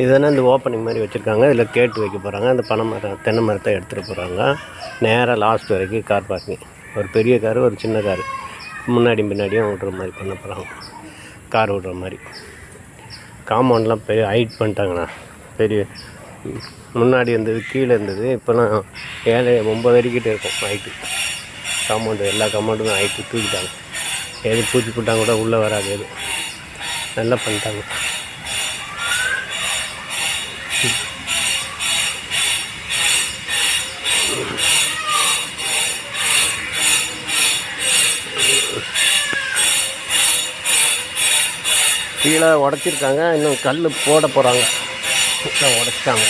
இதுதானே இந்த ஓப்பனிங் மாதிரி வச்சுருக்காங்க. இதில் கேட்டு வைக்க போகிறாங்க. அந்த தென்னை மரத்தை எடுத்துகிட்டு போகிறாங்க. நேராக லாஸ்ட் வரைக்கும் கார் பார்க்கிங். ஒரு பெரிய காரு, ஒரு சின்ன காரு, முன்னாடியும் பின்னாடியும் விட்ற மாதிரி பண்ண போகிறாங்க. கார் விட்ற மாதிரி. காம்பவுண்ட்லாம் பெரிய ஹைட் பண்ணிட்டாங்கண்ணா. பெரிய முன்னாடி இருந்தது, கீழே இருந்தது, இப்போலாம் 7-9 அடிக்கிட்டே இருக்கும் ஹைட்டு. காம்பவுண்டு எல்லா காம்பவுண்டுமே ஹைட்டு தூக்கிட்டாங்க. எது பூச்சி போட்டாங்க கூட உள்ளே வராது. எது நல்லா பண்ணிட்டாங்க. கீழே உடச்சிருக்காங்க. இன்னும் கல் போட போகிறாங்க. உடச்சிட்டாங்க.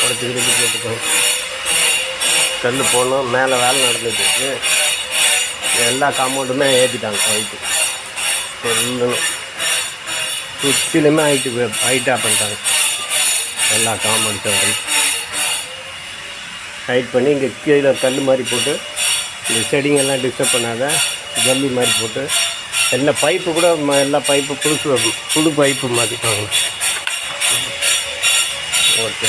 உடச்சிக்கிட்டு போட்டுருக்காங்க. கல் போடணும். மேலே வேலை நடந்துட்டுருக்கு. எல்லா காம்பவுண்டுமே ஏற்றிட்டாங்க ஹைட்டு. எல்லாம் சுற்றிலுமே ஹைட்டாக பண்ணிட்டாங்க. எல்லா காம்பவுண்ட்ஸும் ஹைட் பண்ணி இங்கே கீழே கல் மாதிரி போட்டு இந்த செடிங்கெல்லாம் டிஸ்டர்ப் பண்ணாத ஜல்லி மாதிரி போட்டு எல்லா பைப்பு கூட எல்லா பைப்பு புது பைப்பு மாற்றிட்டாங்க. ஓகே.